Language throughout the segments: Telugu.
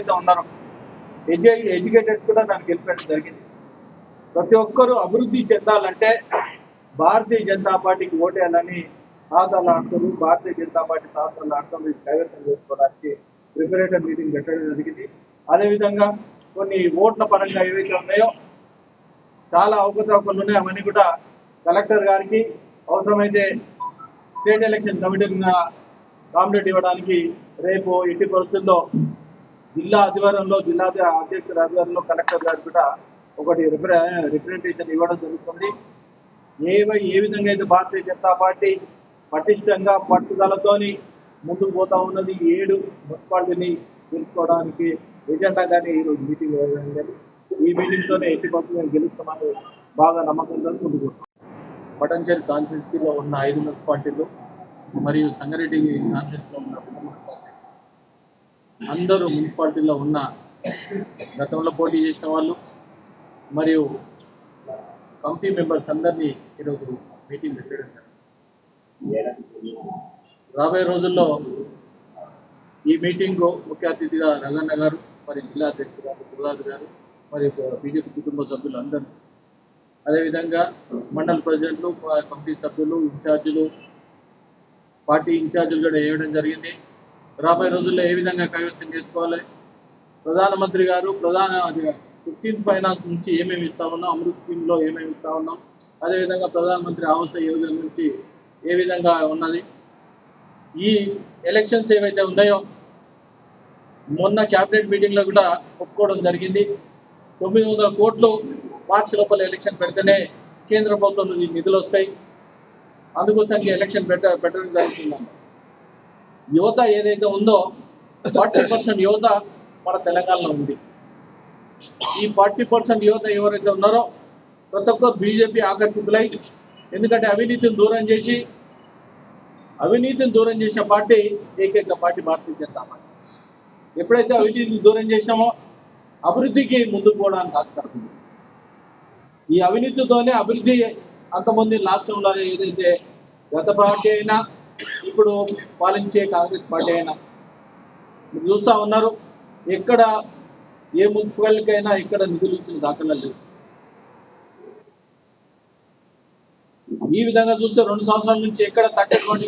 ఎవరైతే ఉన్నారో ఎడ్యుకేటెడ్ కూడా నాకు గెలిపడం జరిగింది. ప్రతి ఒక్కరూ అభివృద్ధి చెందాలంటే భారతీయ జనతా పార్టీకి ఓటేయాలని తాతలాడుతారు. భారతీయ జనతా పార్టీ తాతలాడుతారు కైవసం చేసుకోవడానికి ప్రిపరేటర్ మీటింగ్ పెట్టడం జరిగింది. అదేవిధంగా కొన్ని ఓట్ల పరంగా ఏవైతే ఉన్నాయో చాలా అవకతవకలు ఉన్నాయి. అవన్నీ కూడా కలెక్టర్ గారికి అవసరమైతే స్టేట్ ఎలక్షన్ కమిటీకి కాంప్లైంట్ ఇవ్వడానికి రేపు ఎట్టి పరిస్థితుల్లో జిల్లా ఆధ్వర్యంలో జిల్లా అధ్యక్షుల ఆధ్వర్యంలో కలెక్టర్ గారికి కూడా ఒకటి రిప్రజెంటేషన్ ఇవ్వడం జరుగుతుంది. ఏ విధంగా అయితే భారతీయ జనతా పార్టీ పటిష్టంగా పట్టుదలతోని ముందుకు పోతా ఉన్నది 7 మున్సిపాలిటీని గెలుచుకోవడానికి ఎజెండాగానే ఈరోజు మీటింగ్ జరిగింది. ఈ మీటింగ్తోనే ఎట్టి పరిస్థితులు గెలుస్తామని బాగా నమ్మకంతో ముందుకు పోతాం. పటంచేరు కాన్స్టిట్యూన్సీలో ఉన్న 5 మున్సిపాలిటీలు మరియు సంగారెడ్డి కాన్స్టిట్యూన్సీలో ఉన్న 2 మున్సిపాలిటీలు అందరూ మున్సిపాలిటీలో ఉన్న గతంలో పోటీ చేసిన వాళ్ళు మరియు కమిటీ మెంబర్స్ అందరినీ ఈరోజు మీటింగ్ పెట్టడం జరిగింది. రాబోయే రోజుల్లో ఈ మీటింగ్ ముఖ్య అతిథిగా రగన్న గారు, మరి జిల్లా అధ్యక్షుడు గారు, గురుదాస్ గారు, మరి బీజేపీ కుటుంబ సభ్యులు అందరూ, అదేవిధంగా మండల ప్రెసిడెంట్లు, కమిటీ సభ్యులు, ఇన్ఛార్జీలు, పార్టీ ఇన్ఛార్జీలు కూడా వేయడం జరిగింది. రాబోయే రోజుల్లో ఏ విధంగా కైవసం చేసుకోవాలి, ప్రధానమంత్రి గారు 15 ఫైనాన్స్ నుంచి ఏమేమి ఇస్తా ఉన్నాం, అమృత్ స్కీమ్లో ఏమేమి ఇస్తా ఉన్నాం, అదేవిధంగా ప్రధానమంత్రి ఆవాస్ యోజన నుంచి ఏ విధంగా ఉన్నది, ఈ ఎలక్షన్స్ ఏవైతే ఉన్నాయో మొన్న క్యాబినెట్ మీటింగ్లో కూడా ఒప్పుకోవడం జరిగింది. 900 కోట్లు మార్చి లోపల ఎలక్షన్ పెడితేనే కేంద్ర ప్రభుత్వం నుంచి నిధులు వస్తాయి. అందుకోసానికి ఎలక్షన్ పెట్టడం జరుగుతుందన్న యువత ఏదైతే ఉందో 40% యువత మన తెలంగాణలో ఉంది. ఈ 40% యువత ఎవరైతే ఉన్నారో ప్రతి ఒక్కరు బీజేపీ ఆకర్షితులై, ఎందుకంటే అవినీతిని దూరం చేసిన పార్టీ ఏకైక పార్టీ భారతీయ జనతా పార్టీ. ఎప్పుడైతే అవినీతిని దూరం చేసినామో అభివృద్ధికి ముందుకు పోవడానికి ఆస్కారం ఉంది. ఈ అవినీతితోనే అభివృద్ధి అంతమంది రాష్ట్రంలో ఏదైతే గత పార్టీ అయినా ఇప్పుడు పాలించే కాంగ్రెస్ పార్టీ అయినా మీరు చూస్తూ ఉన్నారు. ఎక్కడ ఏ మున్సిపాలిటీకైనా ఎక్కడ నిధులు ఇచ్చిన దాఖలాలు లేవు. ఈ విధంగా చూస్తే 2 సంవత్సరాల నుంచి ఎక్కడ తగ్గటువంటి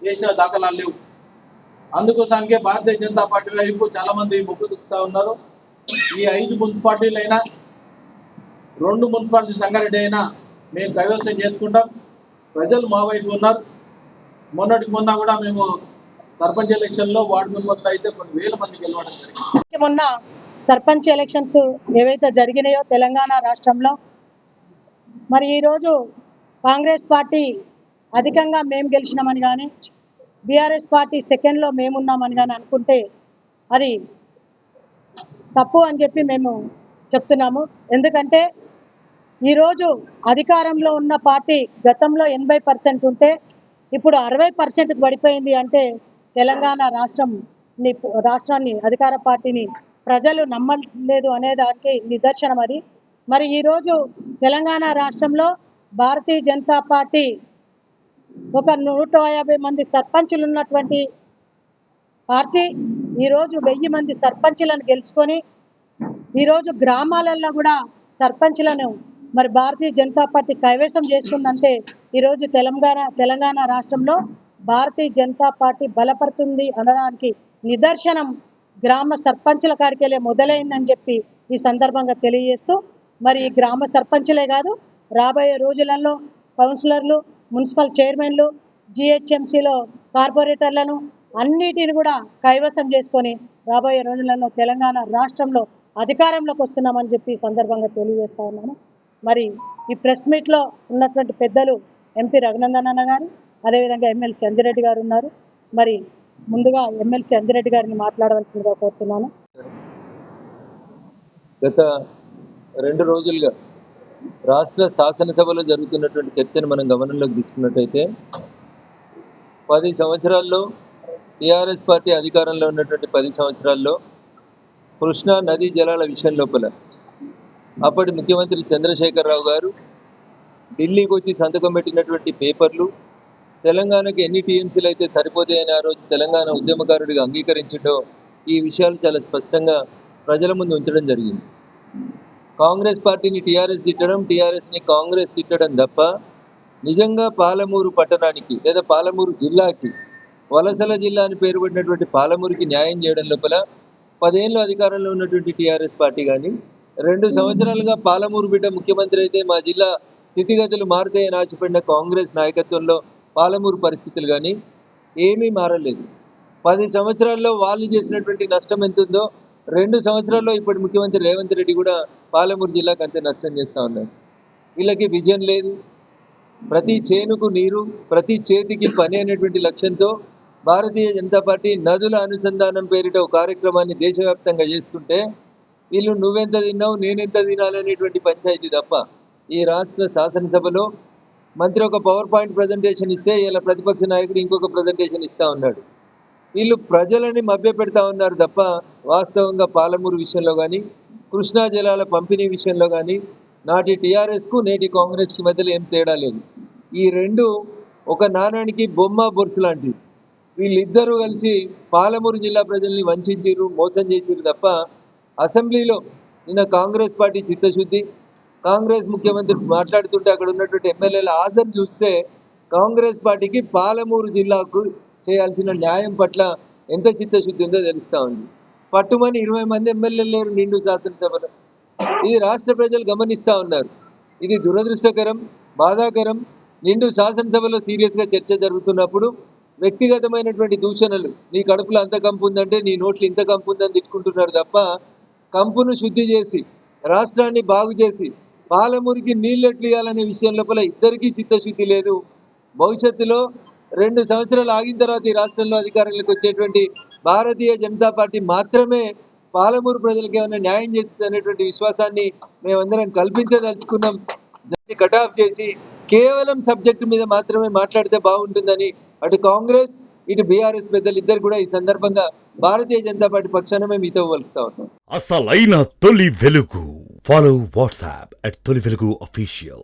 చేసిన దాఖలాలు లేవు. అందుకోసానికే భారతీయ జనతా పార్టీ వైపు చాలా మంది మొగ్గు చూపుతా ఉన్నారు. ఈ 5 మున్సిపాలిటీలు అయినా 2 మున్సిపాలిటీ సంగారెడ్డి అయినా మేము కైవసం చేసుకుంటాం. ప్రజలు మా వైపు ఉన్నారు. మొన్న కూడా మేము సర్పంచ్ ఎలక్షన్లో వార్డు మెంబర్లు అయితే కొన్ని వేల మంది గెలవడం జరిగింది. మొన్న సర్పంచ్ ఎలక్షన్స్ ఏవైతే జరిగినాయో తెలంగాణ రాష్ట్రంలో, మరి ఈరోజు కాంగ్రెస్ పార్టీ అధికంగా మేము గెలిచినామని కానీ బీఆర్ఎస్ పార్టీ సెకండ్లో మేమున్నామని కానీ అనుకుంటే అది తప్పు అని చెప్పి మేము చెప్తున్నాము. ఎందుకంటే ఈరోజు అధికారంలో ఉన్న పార్టీ గతంలో 80% ఉంటే ఇప్పుడు 60%కు పడిపోయింది. అంటే తెలంగాణ రాష్ట్రాన్ని అధికార పార్టీని ప్రజలు నమ్మలేదు అనే దానికి నిదర్శనం అది. మరి ఈరోజు తెలంగాణ రాష్ట్రంలో భారతీయ జనతా పార్టీ ఒక 150 మంది సర్పంచులు ఉన్నటువంటి పార్టీ ఈరోజు 1000 మంది సర్పంచులను గెలుచుకొని ఈరోజు గ్రామాలలో కూడా సర్పంచులను మరి భారతీయ జనతా పార్టీ కైవసం చేసుకుందంటే ఈరోజు తెలంగాణ రాష్ట్రంలో భారతీయ జనతా పార్టీ బలపడుతుంది అనడానికి నిదర్శనం గ్రామ సర్పంచుల కాడికెళ్ళే మొదలైందని చెప్పి ఈ సందర్భంగా తెలియజేస్తూ, మరి ఈ గ్రామ సర్పంచులే కాదు రాబోయే రోజులలో కౌన్సిలర్లు, మున్సిపల్ చైర్మన్లు, జిహెచ్ఎంసీలో కార్పొరేటర్లను అన్నిటిని కూడా కైవసం చేసుకొని రాబోయే రోజులలో తెలంగాణ రాష్ట్రంలో అధికారంలోకి వస్తున్నామని చెప్పి ఈ సందర్భంగా తెలియజేస్తా ఉన్నాను. మరి ఈ ప్రెస్ మీట్లో ఉన్నటువంటి పెద్దలు ఎంపీ రఘునందన్ అన్న గారు, అదేవిధంగా ఎమ్మెల్సీ అంజిరెడ్డి గారు ఉన్నారు. మరి ముందుగా ఎమ్మెల్సీ అంజిరెడ్డి గారిని మాట్లాడవలసిందిగా కోరుతున్నాను. గత 2 రోజులుగా రాష్ట్ర శాసనసభలో జరుగుతున్నటువంటి చర్చను మనం గమనంలోకి తీసుకున్నట్టయితే 10 సంవత్సరాల్లో టీఆర్ఎస్ పార్టీ అధికారంలో ఉన్నటువంటి 10 సంవత్సరాల్లో కృష్ణా నదీ జలాల విషయం లోపల అప్పటి ముఖ్యమంత్రి చంద్రశేఖరరావు గారు ఢిల్లీకి వచ్చి సంతకం పెట్టినటువంటి పేపర్లు, తెలంగాణకి ఎన్ని టీఎంసీలు అయితే సరిపోతాయని ఆ రోజు తెలంగాణ ఉద్యమకారుడిగా అంగీకరించిండో ఈ విషయాలు చాలా స్పష్టంగా ప్రజల ముందు ఉంచడం జరిగింది. కాంగ్రెస్ పార్టీని టీఆర్ఎస్ తిట్టడం, టీఆర్ఎస్ని కాంగ్రెస్ తిట్టడం తప్ప నిజంగా పాలమూరు పట్టణానికి లేదా పాలమూరు జిల్లాకి, వలసల జిల్లా అని పేరు పడినటువంటి పాలమూరుకి న్యాయం చేయడం లోపల 10 ఏళ్ళు అధికారంలో ఉన్నటువంటి టీఆర్ఎస్ పార్టీ కానీ, 2 సంవత్సరాలుగా పాలమూరు బిడ్డ ముఖ్యమంత్రి అయితే మా జిల్లా స్థితిగతులు మారుతాయని ఆశపడిన కాంగ్రెస్ నాయకత్వంలో పాలమూరు పరిస్థితులు కానీ ఏమీ మారలేదు. 10 సంవత్సరాల్లో వాళ్ళు చేసినటువంటి నష్టం ఎంత ఉందో 2 సంవత్సరాల్లో ఇప్పటి ముఖ్యమంత్రి రేవంత్ రెడ్డి కూడా పాలమూరు జిల్లాకు అంతే నష్టం చేస్తూ ఉన్నారు. వీళ్ళకి విజన్ లేదు. ప్రతి చేనుకు నీరు, ప్రతి చేతికి పని అనేటువంటి లక్ష్యంతో భారతీయ జనతా పార్టీ నదుల అనుసంధానం పేరిట ఒక కార్యక్రమాన్ని దేశవ్యాప్తంగా చేస్తుంటే వీళ్ళు నువ్వెంత తిన్నావు నేనెంత తినాలనేటువంటి పంచాయతీ తప్ప ఈ రాష్ట్ర శాసనసభలో మంత్రి ఒక పవర్ పాయింట్ ప్రజెంటేషన్ ఇస్తే ఇలా ప్రతిపక్ష నాయకుడు ఇంకొక ప్రజెంటేషన్ ఇస్తూ ఉన్నాడు. వీళ్ళు ప్రజలని మభ్యపెడతా ఉన్నారు తప్ప వాస్తవంగా పాలమూరు విషయంలో కానీ, కృష్ణా జలాల పంపిణీ విషయంలో కానీ నాటి టీఆర్ఎస్కు నేటి కాంగ్రెస్కి మధ్యలో ఏం తేడా లేదు. ఈ రెండు ఒక నాణానికి బొమ్మ బొరుసు లాంటివి. వీళ్ళిద్దరూ కలిసి పాలమూరు జిల్లా ప్రజల్ని వంచిరు, మోసం చేసిరు తప్ప అసెంబ్లీలో నిన్న కాంగ్రెస్ పార్టీ చిత్తశుద్ధి, కాంగ్రెస్ ముఖ్యమంత్రి మాట్లాడుతుంటే అక్కడ ఉన్నటువంటి ఎమ్మెల్యేల హాజరు చూస్తే కాంగ్రెస్ పార్టీకి పాలమూరు జిల్లాకు చేయాల్సిన న్యాయం పట్ల ఎంత చిత్తశుద్ధి ఉందో తెలుస్తూ ఉంది. పట్టుమని 20 మంది ఎమ్మెల్యేలు లేరు నిండు శాసనసభలో. ఇది రాష్ట్ర ప్రజలు గమనిస్తూ ఉన్నారు. ఇది దురదృష్టకరం, బాధాకరం. నిండు శాసనసభలో సీరియస్గా చర్చ జరుగుతున్నప్పుడు వ్యక్తిగతమైనటువంటి దూషణలు, నీ కడుపులో అంత కంపు ఉందంటే నీ నోట్లు ఇంత కంపు ఉందని తిట్టుకుంటున్నారు తప్ప కంపును శుద్ధి చేసి రాష్ట్రాన్ని బాగు చేసి పాలమూరికి నీళ్ళెట్లు ఇవ్వాలనే విషయం లోపల ఇద్దరికీ చిత్తశుద్ధి లేదు. భవిష్యత్తులో 2 సంవత్సరాలు ఆగిన తర్వాత ఈ రాష్ట్రంలో అధికారంలోకి వచ్చేటువంటి భారతీయ జనతా పార్టీ మాత్రమే పాలమూరు ప్రజలకు ఏమైనా న్యాయం చేస్తుంది అనేటువంటి విశ్వాసాన్ని మేమందరం కల్పించదలుచుకున్నాం. జడ్జి కట్ ఆఫ్ చేసి కేవలం సబ్జెక్టు మీద మాత్రమే మాట్లాడితే బాగుంటుందని అటు కాంగ్రెస్ ఇటు బీఆర్ఎస్ పెద్దలు ఇద్దరు కూడా ఈ సందర్భంగా భారతీయ జనతా పార్టీ పక్షాన మేము మీతో వలుపుతా ఉన్నాం. అసలైన తొలి వెలుగు. ఫాలో వాట్సాప్ @తొలి వెలుగు అఫీషియల్.